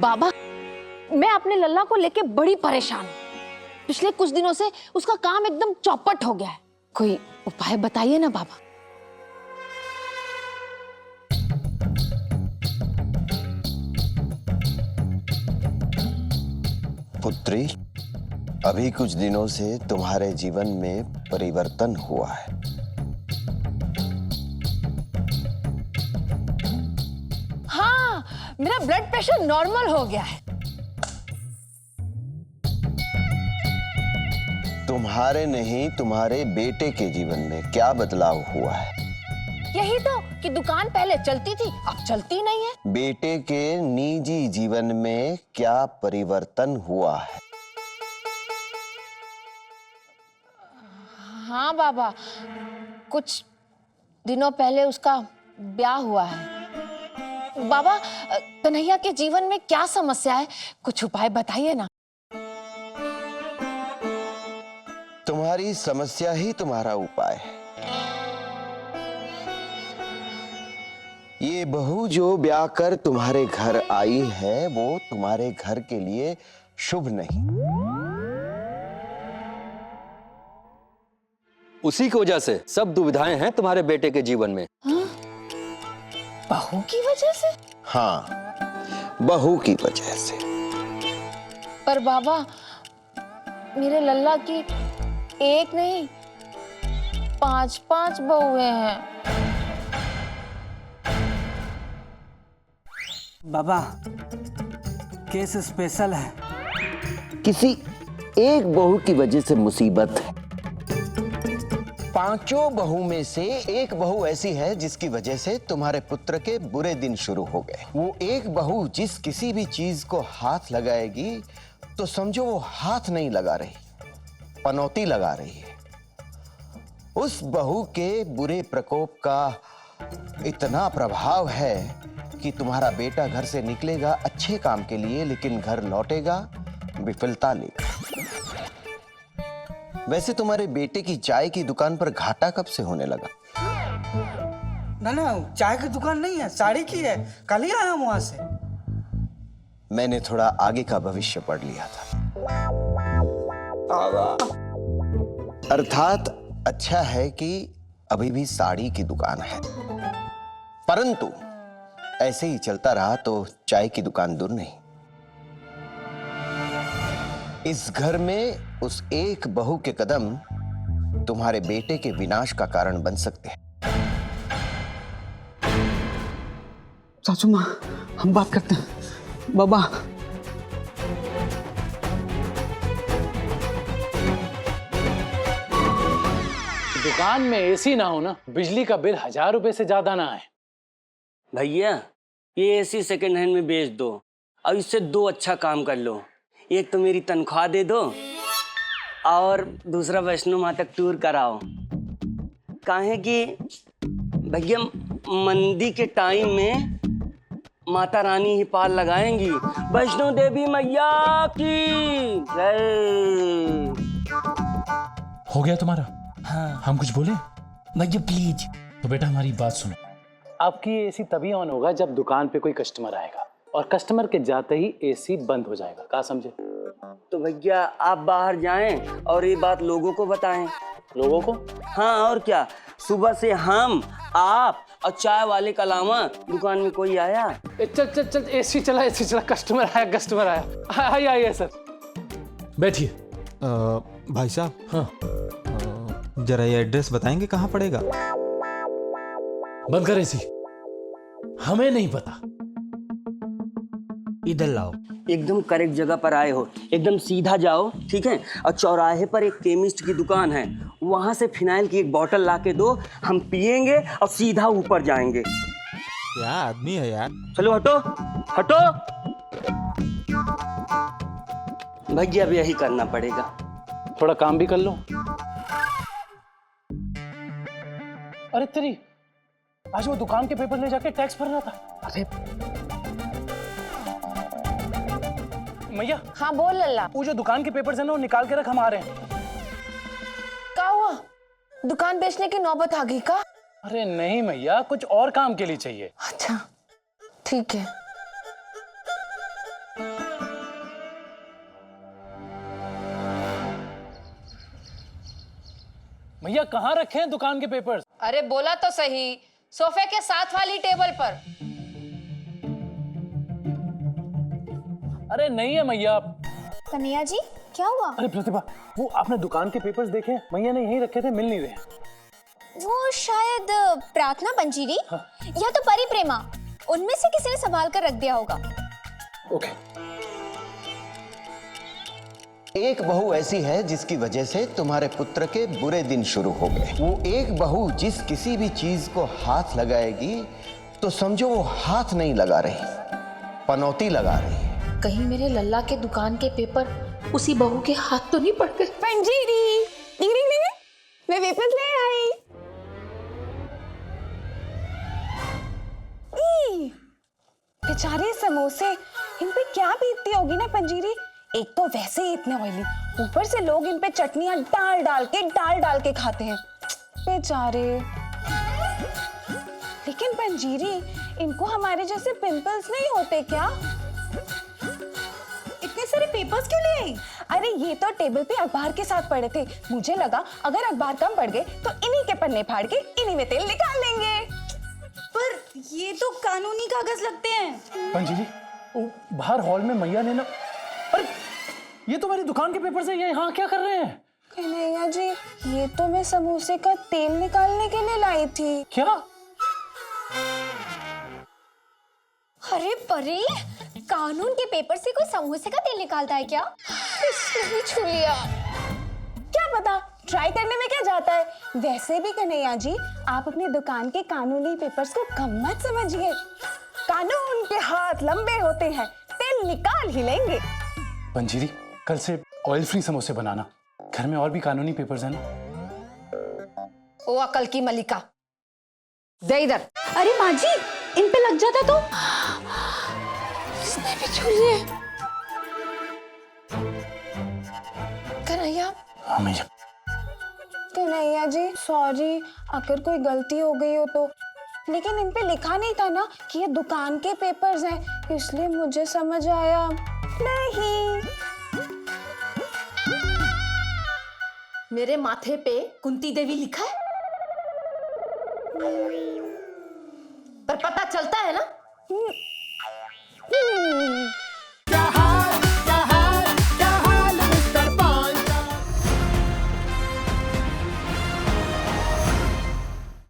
बाबा, मैं अपने लल्ला को लेके बड़ी परेशान हूँ। पिछले कुछ दिनों से उसका काम एकदम चौपट हो गया है। कोई उपाय बताइए ना बाबा। पुत्री, अभी कुछ दिनों से तुम्हारे जीवन में परिवर्तन हुआ है। हाँ, मेरा ब्लड प्रेशर नॉर्मल हो गया है। तुम्हारे नहीं, तुम्हारे बेटे के जीवन में क्या बदलाव हुआ है? यही तो कि दुकान पहले चलती थी, अब चलती नहीं है। बेटे के निजी जीवन में क्या परिवर्तन हुआ है? हाँ बाबा, कुछ दिनों पहले उसका ब्याह हुआ है। बाबा, कन्हैया के जीवन में क्या समस्या है, कुछ उपाय बताइए ना। तुम्हारी समस्या ही तुम्हारा उपाय है। ये बहू जो ब्याह कर तुम्हारे घर आई है, वो तुम्हारे घर के लिए शुभ नहीं। उसी की वजह से सब दुविधाएं हैं तुम्हारे बेटे के जीवन में। हाँ? बहू की वजह से? हाँ, बहू की वजह से। पर बाबा, मेरे लल्ला की एक नहीं 5-5 बहुएं हैं। बाबा, केस स्पेशल है। किसी एक बहू की वजह से मुसीबत है। 5 बहू में से एक बहू ऐसी है जिसकी वजह से तुम्हारे पुत्र के बुरे दिन शुरू हो गए। वो एक बहू जिस किसी भी चीज को हाथ लगाएगी तो समझो वो हाथ नहीं लगा रही, पनौती लगा रही है। उस बहू के बुरे प्रकोप का इतना प्रभाव है कि तुम्हारा बेटा घर से निकलेगा अच्छे काम के लिए, लेकिन घर लौटेगा विफलता लेकर। वैसे तुम्हारे बेटे की चाय की दुकान पर घाटा कब से होने लगा? ना, चाय की दुकान नहीं है, साड़ी की है। कल ही आया वहां से। मैंने थोड़ा आगे का भविष्य पढ़ लिया था। अर्थात अच्छा है कि अभी भी साड़ी की दुकान है, परंतु ऐसे ही चलता रहा तो चाय की दुकान दूर नहीं। इस घर में उस एक बहू के कदम तुम्हारे बेटे के विनाश का कारण बन सकते हैं। सासू माँ, हम बात करते हैं। बाबा, दुकान में एसी ना हो ना, बिजली का बिल 1000 रुपए से ज्यादा ना आए। भैया, ये एसी सेकंड हैंड में बेच दो और इससे 2 अच्छा काम कर लो। एक तो मेरी तनख्वाह दे दो और दूसरा वैष्णो माता तक टूर कराओ। काहे कि भैया, मंदी के टाइम में माता रानी ही पार लगाएंगी। वैष्णो देवी मैया की जय। हो गया तुम्हारा? हाँ हम कुछ बोले? भैया प्लीज। तो बेटा हमारी बात सुनो। आपकी एसी तभी ऑन होगा जब दुकान पे कोई कस्टमर आएगा, और कस्टमर के जाते ही एसी बंद हो जाएगा। कहा समझे? तो भैया आप बाहर जाएं और ये बात लोगों को बताएं। लोगों को? हाँ और क्या, सुबह से हम, आप और चाय वाले के अलावा दुकान में कोई आया? चल एसी चला, कस्टमर आया। आइए सर, बैठिए। भाई साहब, हाँ, जरा ये एड्रेस बताएंगे कहाँ पड़ेगा? बंद कर एसी। हमें नहीं पता। इधर लाओ। एकदम करेक्ट जगह पर आए हो। एकदम सीधा जाओ, ठीक है, और चौराहे पर एक केमिस्ट की दुकान है, वहां से फिनाइल की एक बोतल ला के दो, हम पिएंगे और सीधा ऊपर जाएंगे। क्या आदमी है यार। चलो हटो हटो। भैया अब यही करना पड़ेगा। थोड़ा काम भी कर लो। अरे तेरी, आज वो दुकान के पेपर ले जाके टैक्स भर रहा था। अरे मैया। हाँ बोल लल्ला। वो जो दुकान के पेपर्स है ना, वो निकाल के रख, हम आ रहे हैं। क्या हुआ? दुकान बेचने की नौबत आ गई का? अरे नहीं मैया, कुछ और काम के लिए चाहिए। अच्छा ठीक है। भैया कहाँ रखे हैं दुकान के पेपर्स? अरे बोला तो सही, सोफे के साथ वाली टेबल पर। अरे नहीं है मैया। कन्हैया जी क्या हुआ? अरे प्रतिभा, वो आपने दुकान के पेपर्स देखे? मैया ने यहीं रखे थे, मिल नहीं रहे। वो शायद प्रार्थना पंजीरी या तो परी प्रेमा, उनमें से किसी ने संभाल कर रख दिया होगा। ओके। एक बहू ऐसी है जिसकी वजह से तुम्हारे पुत्र के बुरे दिन शुरू हो गए। वो एक बहू जिस किसी भी चीज को हाथ लगाएगी तो समझो वो हाथ नहीं लगा रही, पनौती लगा रही है। कहीं मेरे लल्ला के दुकान के पेपर उसी बहू के हाथ तो नहीं पड़ गए? पंजीरी मैं पेपर ले आई। बेचारे समोसे, इन पे क्या बीतती होगी ना पंजीरी। एक तो वैसे ही इतने ऑयली, ऊपर से लोग इन पे चटनियां डाल डाल के खाते हैं बेचारे। लेकिन पंजीरी, इनको हमारे जैसे पिंपल्स नहीं होते क्या? इतने सारे पेपर्स क्यों ले आई? अरे ये तो टेबल पे अखबार के साथ पड़े थे, मुझे लगा अगर अखबार कम पड़ गए तो इन्हीं के पन्ने फाड़ के इन्हीं में तेल निकाल लेंगे। पर ये तो कानूनी कागज लगते हैं। पंजीरी, वो बाहर हॉल में मैया ने ना, अरे ये तो मेरी दुकान के पेपर से, ये यहाँ क्या कर रहे हैं? कन्हैया जी, ये तो मैं समोसे का तेल निकालने के लिए लाई थी। क्या? अरे परी, कानून के पेपर से कोई समोसे का तेल निकालता है क्या? इसने ही छू लिया। क्या पता, ट्राई करने में क्या जाता है। वैसे भी कन्हैया जी, आप अपनी दुकान के कानूनी पेपर्स को कम मत समझिए। कानून के हाथ लंबे होते हैं, तेल निकाल ही लेंगे। पंजीरी, कल से ऑयल फ्री समोसे बनाना। घर में और भी कानूनी पेपर्स हैं ना। ओ अकल की मलिका, दे इधर। अरे माँ जी, इन पे लग जाता तो? इसने भी छू लिए। कन्हैया, हाँ मैया। कन्हैया जी सॉरी, अगर कोई गलती हो गई हो तो। लेकिन इन पे लिखा नहीं था ना कि ये दुकान के पेपर्स हैं, इसलिए मुझे समझ आया नहीं। मेरे माथे पे कुंती देवी लिखा है, पर पता चलता है ना